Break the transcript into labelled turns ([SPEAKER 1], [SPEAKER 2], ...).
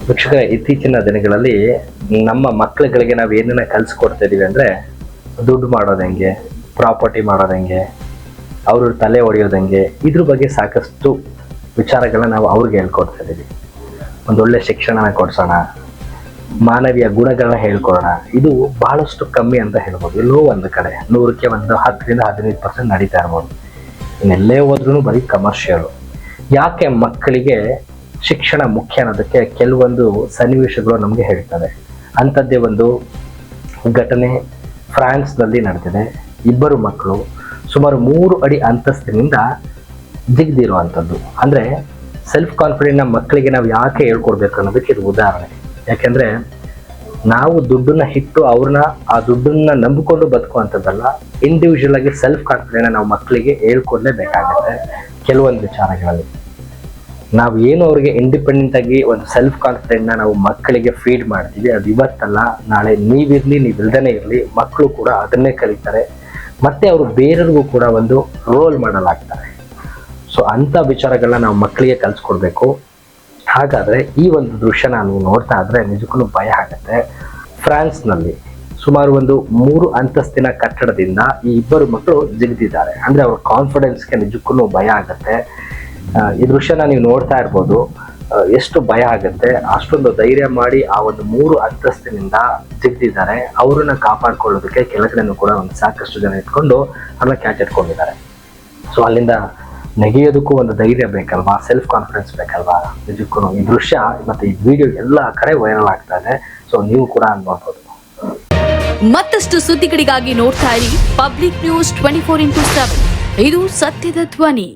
[SPEAKER 1] ವೀಕ್ಷಕರೇ, ಇತ್ತೀಚಿನ ದಿನಗಳಲ್ಲಿ ನಮ್ಮ ಮಕ್ಕಳುಗಳಿಗೆ ನಾವು ಏನನ್ನ ಕಲಿಸ್ಕೊಡ್ತಾ ಇದೀವಿ ಅಂದರೆ, ದುಡ್ಡು ಮಾಡೋದು ಹೆಂಗೆ, ಪ್ರಾಪರ್ಟಿ ಮಾಡೋದು ಹೆಂಗೆ, ಅವ್ರ ತಲೆ ಹೊಡೆಯೋದು ಹೆಂಗೆ, ಇದ್ರ ಬಗ್ಗೆ ಸಾಕಷ್ಟು ವಿಚಾರಗಳನ್ನ ನಾವು ಅವ್ರಿಗೆ ಹೇಳ್ಕೊಡ್ತಾ ಇದ್ದೀವಿ. ಒಂದೊಳ್ಳೆ ಶಿಕ್ಷಣನ ಕೊಡ್ಸೋಣ, ಮಾನವೀಯ ಗುಣಗಳನ್ನ ಹೇಳ್ಕೊಡೋಣ. ಇದು ಬಹಳಷ್ಟು ಕಮ್ಮಿ ಅಂತ ಹೇಳ್ಬೋದು. ಎಲ್ಲೋ ಒಂದು ಕಡೆ 100ಕ್ಕೆ ಒಂದು 10-15% ನಡೀತಾ ಇರ್ಬೋದು. ಇನ್ನೆಲ್ಲೇ ಹೋದ್ರೂ ಬರೀ ಕಮರ್ಷಿಯಲು. ಯಾಕೆ ಮಕ್ಕಳಿಗೆ ಶಿಕ್ಷಣ ಮುಖ್ಯ ಅನ್ನೋದಕ್ಕೆ ಕೆಲವೊಂದು ಸನ್ನಿವೇಶಗಳು ನಮಗೆ ಹೇಳ್ತವೆ. ಅಂಥದ್ದೇ ಒಂದು ಘಟನೆ ಫ್ರಾನ್ಸ್ನಲ್ಲಿ ನಡೆದಿದೆ. ಇಬ್ಬರು ಮಕ್ಕಳು ಸುಮಾರು 3 ಅಡಿ ಅಂತಸ್ತಿನಿಂದ ಜಿಗಿದಿರುವಂಥದ್ದು. ಅಂದರೆ ಸೆಲ್ಫ್ ಕಾನ್ಫಿಡೆಂಟ್ನ ಮಕ್ಕಳಿಗೆ ನಾವು ಯಾಕೆ ಹೇಳ್ಕೊಡ್ಬೇಕು ಅನ್ನೋದಕ್ಕೆ ಇದು ಉದಾಹರಣೆ. ಯಾಕೆಂದರೆ ನಾವು ದುಡ್ಡನ್ನ ಇಟ್ಟು ಅವ್ರನ್ನ ಆ ದುಡ್ಡನ್ನ ನಂಬಿಕೊಂಡು ಬದುಕುವಂಥದ್ದಲ್ಲ. ಇಂಡಿವಿಜುವಲ್ ಆಗಿ ಸೆಲ್ಫ್ ಕಾನ್ಫಿಡೆಂಟ್ನ ನಾವು ಮಕ್ಕಳಿಗೆ ಹೇಳ್ಕೊಡ್ಲೇಬೇಕಾಗುತ್ತೆ. ಕೆಲವೊಂದು ವಿಚಾರಗಳಲ್ಲಿ ನಾವು ಏನು ಅವ್ರಿಗೆ ಇಂಡಿಪೆಂಡೆಂಟ್ ಆಗಿ ಒಂದು ಸೆಲ್ಫ್ ಕಾನ್ಫಿಡೆಂಟ್ನ ನಾವು ಮಕ್ಕಳಿಗೆ ಫೀಡ್ ಮಾಡ್ತೀವಿ, ಅದು ಇವತ್ತಲ್ಲ ನಾಳೆ ನೀವಿರಲಿ ನೀವಿಲ್ದೇ ಇರಲಿ ಮಕ್ಕಳು ಕೂಡ ಅದನ್ನೇ ಕಲಿತಾರೆ. ಮತ್ತೆ ಅವರು ಬೇರೆಯವ್ರಿಗೂ ಕೂಡ ಒಂದು ರೋಲ್ ಮಾಡಲ್ ಆಗ್ತಾರೆ. ಸೊ ಅಂಥ ವಿಚಾರಗಳನ್ನ ನಾವು ಮಕ್ಕಳಿಗೆ ಕಲಿಸ್ಕೊಡ್ಬೇಕು. ಹಾಗಾದರೆ ಈ ಒಂದು ದೃಶ್ಯ ನಾನು ನೋಡ್ತಾ ಇದ್ರೆ ನಿಜಕ್ಕೂ ಭಯ ಆಗುತ್ತೆ. ಫ್ರಾನ್ಸ್ನಲ್ಲಿ ಸುಮಾರು ಒಂದು 3 ಅಂತಸ್ತಿನ ಕಟ್ಟಡದಿಂದ ಈ ಇಬ್ಬರು ಮಕ್ಕಳು ಜಿಗಿದಿದ್ದಾರೆ. ಅಂದರೆ ಅವ್ರ ಕಾನ್ಫಿಡೆನ್ಸ್ಗೆ ನಿಜಕ್ಕೂ ಭಯ ಆಗುತ್ತೆ. ಈ ದೃಶ್ಯನ ನೀವು ನೋಡ್ತಾ ಇರ್ಬೋದು. ಎಷ್ಟು ಭಯ ಆಗುತ್ತೆ. ಅಷ್ಟೊಂದು ಧೈರ್ಯ ಮಾಡಿ ಆ ಒಂದು 3 ಅಂತಸ್ತಿನಿಂದ ಜಿಗಿದಿದ್ದಾರೆ. ಅವರನ್ನ ಕಾಪಾಡ್ಕೊಳ್ಳೋದಕ್ಕೆ ಕೆಳಗಡೆನೂ ಕೂಡ ಒಂದು ಸಾಕಷ್ಟು ಜನ ಇಟ್ಕೊಂಡು ಅವ್ರನ್ನ ಕ್ಯಾಚ್ ಇಟ್ಕೊಂಡಿದ್ದಾರೆ. ಸೊ ಅಲ್ಲಿಂದ ನೆಗೆಯೋದಕ್ಕೂ ಒಂದು ಧೈರ್ಯ ಬೇಕಲ್ವಾ, ಸೆಲ್ಫ್ ಕಾನ್ಫಿಡೆನ್ಸ್ ಬೇಕಲ್ವಾ. ನಿಜಕ್ಕೂ ಈ ದೃಶ್ಯ ಮತ್ತು ಈ ವಿಡಿಯೋ ಎಲ್ಲ ಕಡೆ ವೈರಲ್ ಆಗ್ತಾ ಇದೆ. ಸೊ ನೀವು ಕೂಡ ನೋಡ್ಬೋದು.
[SPEAKER 2] ಮತ್ತಷ್ಟು ಸುದ್ದಿಗಳಿಗಾಗಿ ನೋಡ್ತಾ ಇರಿ ಪಬ್ಲಿಕ್ ನ್ಯೂಸ್ 24x7. ಇದು ಸತ್ಯದ ಧ್ವನಿ.